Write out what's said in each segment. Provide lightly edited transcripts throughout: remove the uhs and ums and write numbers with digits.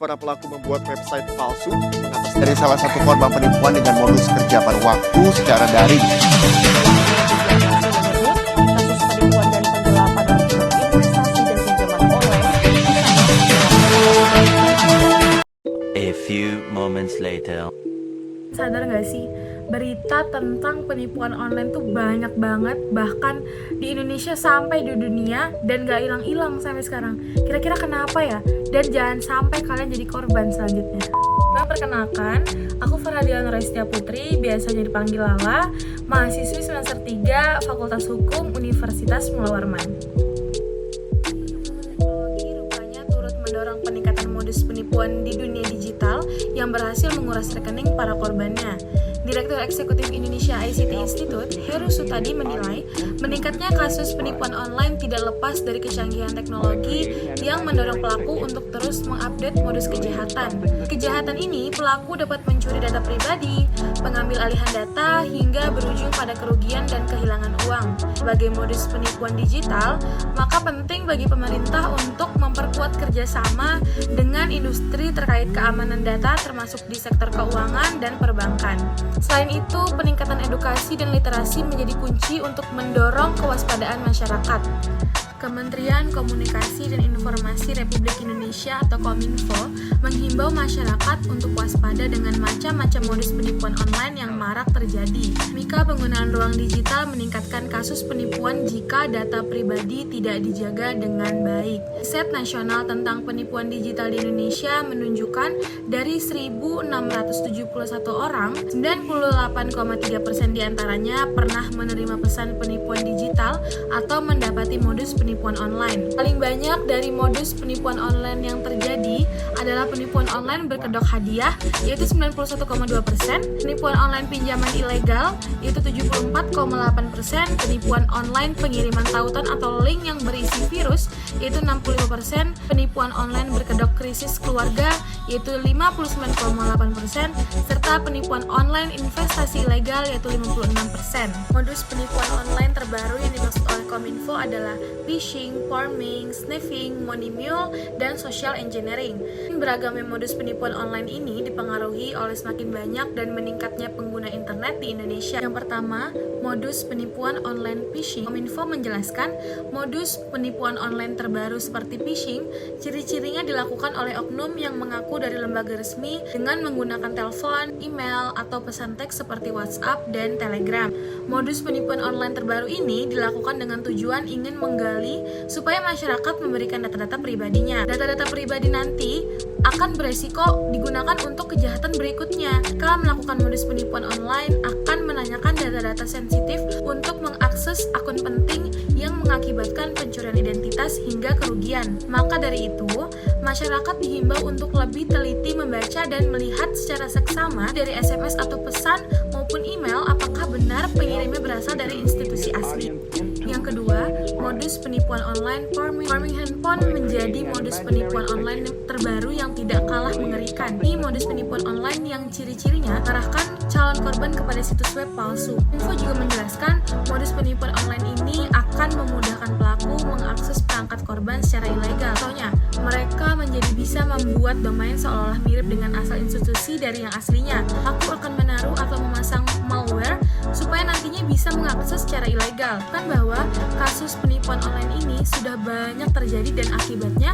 Para pelaku membuat website palsu mengatas dari salah satu korban penipuan dengan modus kerja paruh waktu secara daring. Kasus penipuan dan penggelapan untuk investasi dan pinjaman online. A few moments later. Sadar gak sih, berita tentang penipuan online tuh banyak banget, bahkan di Indonesia sampai di dunia, dan gak hilang-hilang sampai sekarang. Kira-kira kenapa ya? Dan jangan sampai kalian jadi korban selanjutnya. Nah, perkenalkan, aku Farhadian Restia Putri, biasanya dipanggil Lala, mahasiswi semester 3 Fakultas Hukum Universitas Mula Warman. Teknologi rupanya turut mendorong peningkatan modus penipuan di dunia digital yang berhasil menguras rekening para korbannya. Direktur Eksekutif Indonesia ICT Institute, Heru Sutadi menilai, meningkatnya kasus penipuan online tidak lepas dari kecanggihan teknologi yang mendorong pelaku untuk terus mengupdate modus kejahatan. Kejahatan ini, pelaku dapat mencuri data pribadi, mengambil alihan data, hingga berujung pada kerugian dan kehilangan uang. Sebagai modus penipuan digital, maka penting bagi pemerintah untuk memperkuat kerjasama dengan industri terkait keamanan data termasuk di sektor keuangan dan perbankan. Selain itu, peningkatan edukasi dan literasi menjadi kunci untuk mendorong kewaspadaan masyarakat. Kementerian Komunikasi dan Informasi Republik Indonesia atau Kominfo menghimbau masyarakat untuk waspada dengan macam-macam modus penipuan online yang marak terjadi. Mika penggunaan ruang digital meningkatkan kasus penipuan jika data pribadi tidak dijaga dengan baik. Riset nasional tentang penipuan digital di Indonesia menunjukkan dari 1.671 orang, 98,3% diantaranya pernah menerima pesan penipuan digital atau mendapati modus penipuan online. Paling banyak dari modus penipuan online yang terjadi adalah penipuan online berkedok hadiah, yaitu 91,2%, penipuan online pinjaman ilegal, yaitu 74,8%, penipuan online pengiriman tautan atau link yang berisi virus, yaitu 65%, penipuan online berkedok krisis keluarga, yaitu 59,8%, serta penipuan online investasi ilegal, yaitu 56%. Modus penipuan online terbaru yang dimaksud oleh Kominfo adalah phishing, farming, sniffing, money mule, dan social engineering. Beragamnya modus penipuan online ini dipengaruhi oleh semakin banyak dan meningkatnya pengguna internet di Indonesia. Yang pertama, modus penipuan online phishing. Kominfo menjelaskan, modus penipuan online terbaru seperti phishing, ciri-cirinya dilakukan oleh oknum yang mengaku dari lembaga resmi dengan menggunakan telepon, email, atau pesan teks seperti WhatsApp dan Telegram. Modus penipuan online terbaru ini dilakukan dengan tujuan ingin menggali supaya masyarakat memberikan data-data pribadinya. Data-data pribadi nanti akan beresiko digunakan untuk kejahatan berikutnya. Kalau melakukan modus penipuan online akan menanyakan data-data sensitif untuk mengakses akun penting yang mengakibatkan pencurian identitas hingga kerugian. Maka dari itu, masyarakat dihimbau untuk lebih teliti membaca dan melihat secara seksama dari SMS atau pesan maupun email apakah benar pengirimnya berasal dari institusi asli. Yang kedua, modus penipuan online farming handphone menjadi modus penipuan online terbaru yang tidak kalah mengerikan. Ini modus penipuan online yang ciri-cirinya mengarahkan calon korban kepada situs web palsu. Info juga menjelaskan, modus penipuan online ini akan memudahkan pelaku mengakses perangkat korban secara ilegal. Contohnya, mereka menjadi bisa membuat domain seolah-olah mirip dengan asal institusi dari yang aslinya. Aku akan menaruh atau memasang malware supaya nantinya bisa mengakses secara ilegal. Kan bahwa kasus penipuan online ini sudah banyak terjadi dan akibatnya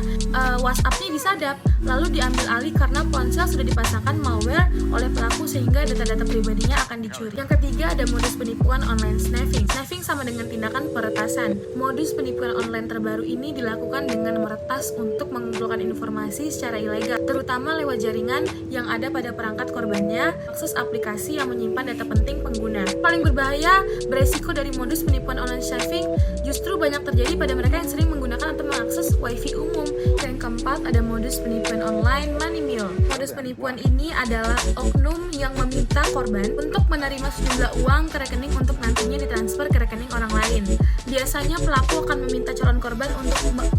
WhatsApp-nya disadap, lalu diambil alih karena ponsel sudah dipasangkan malware oleh pelaku sehingga data-data pribadinya akan dicuri. Yang ketiga ada modus penipuan online sniffing. Sniffing sama dengan tindakan peretasan. Modus penipuan online terbaru ini dilakukan dengan meretas untuk mengumpulkan informasi secara ilegal, terutama lewat jaringan yang ada pada perangkat korbannya, akses aplikasi yang menyimpan data penting pengguna. Paling berbahaya, beresiko dari modus penipuan online sniffing justru banyak terjadi pada mereka yang sering menggunakan atau mengakses wifi umum. Yang keempat ada modus penipuan online money mule. Modus modus penipuan ini adalah oknum yang meminta korban untuk menerima sejumlah uang ke rekening untuk nantinya ditransfer ke rekening orang lain. Biasanya pelaku akan meminta calon korban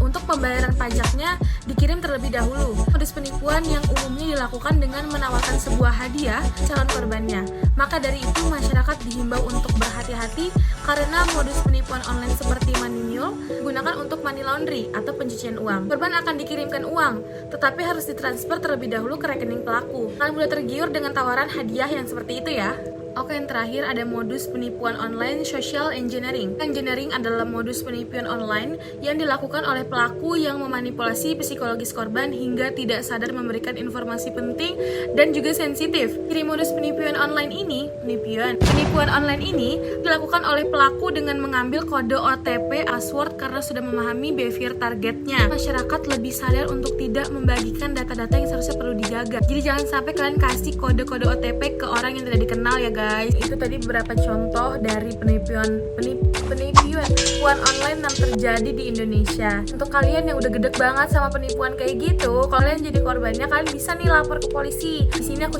untuk pembayaran pajaknya dikirim terlebih dahulu. Modus penipuan yang umumnya dilakukan dengan menawarkan sebuah hadiah calon korbannya. Maka dari itu masyarakat dihimbau untuk berhati-hati karena modus penipuan online seperti money mule digunakan untuk money laundry atau pencucian uang. Korban akan dikirimkan uang, tetapi harus ditransfer terlebih dahulu ke rekening pelaku. Kalian mudah tergiur dengan tawaran hadiah yang seperti itu ya. Oke, yang terakhir ada modus penipuan online social engineering. Engineering adalah modus penipuan online yang dilakukan oleh pelaku yang memanipulasi psikologis korban hingga tidak sadar memberikan informasi penting dan juga sensitif. Ciri modus penipuan online ini, penipuan online ini dilakukan oleh pelaku dengan mengambil kode OTP password karena sudah memahami behavior targetnya. Masyarakat lebih sadar untuk tidak membagikan data-data yang seharusnya perlu dijaga. Jadi jangan sampai kalian kasih kode-kode OTP ke orang yang tidak dikenal ya guys. Itu tadi beberapa contoh dari penipuan online yang terjadi di Indonesia. Untuk kalian yang udah gedek banget sama penipuan kayak gitu, kalau kalian jadi korbannya, kalian bisa nih lapor ke polisi. Di sini aku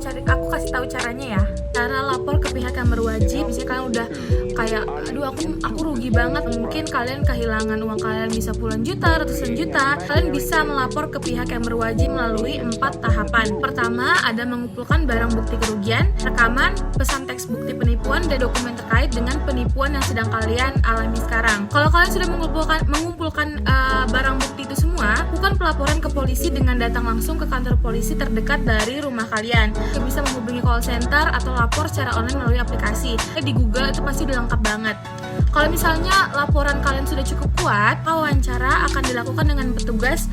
kasih tahu caranya ya. Cara lapor ke pihak yang berwajib. Misalnya kalian udah kayak, aduh aku rugi banget. Mungkin kalian kehilangan uang kalian bisa puluhan juta, ratusan juta. Kalian bisa melapor ke pihak yang berwajib melalui 4 tahapan. Pertama, ada mengumpulkan barang bukti kerugian, rekaman, pesan teks bukti penipuan, dan dokumen terkait dengan penipuan yang sedang kalian alami sekarang. Kalau kalian sudah mengumpulkan barang bukti itu semua, bukan pelaporan ke polisi dengan datang langsung ke kantor polisi terdekat dari rumah kalian. Kalian bisa menghubungi call center atau lapor secara online melalui aplikasi. Di Google itu pasti udah lengkap banget. Kalau misalnya laporan kalian sudah cukup kuat, wawancara akan dilakukan dengan petugas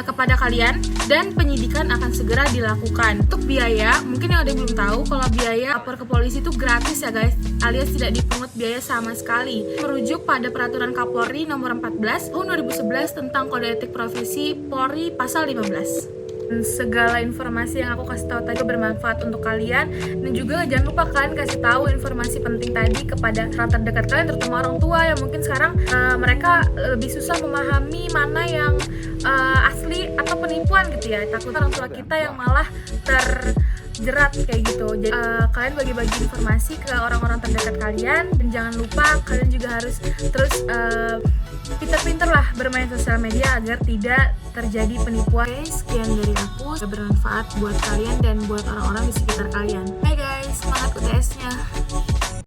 kepada kalian dan penyidikan akan segera dilakukan. Untuk biaya, mungkin yang ada yang belum tahu kalau biaya lapor ke polisi itu gratis ya guys, alias tidak dipungut biaya sama sekali. Merujuk pada peraturan Kapolri nomor 14 tahun 2011 tentang kode etik profesi Polri pasal 15. Segala informasi yang aku kasih tahu tadi bermanfaat untuk kalian, dan juga jangan lupa kalian kasih tahu informasi penting tadi kepada orang terdekat kalian, terutama orang tua yang mungkin sekarang mereka lebih susah memahami mana yang asli atau penipuan gitu ya. Takut orang tua kita yang malah terjerat kayak gitu. Jadi kalian bagi-bagi informasi ke orang-orang terdekat kalian, dan jangan lupa kalian juga harus terus pinter-pinter lah bermain sosial media agar tidak terjadi penipuan. Sekian dari aku, semoga bermanfaat buat kalian dan buat orang-orang di sekitar kalian. Hai guys, semangat UTS-nya.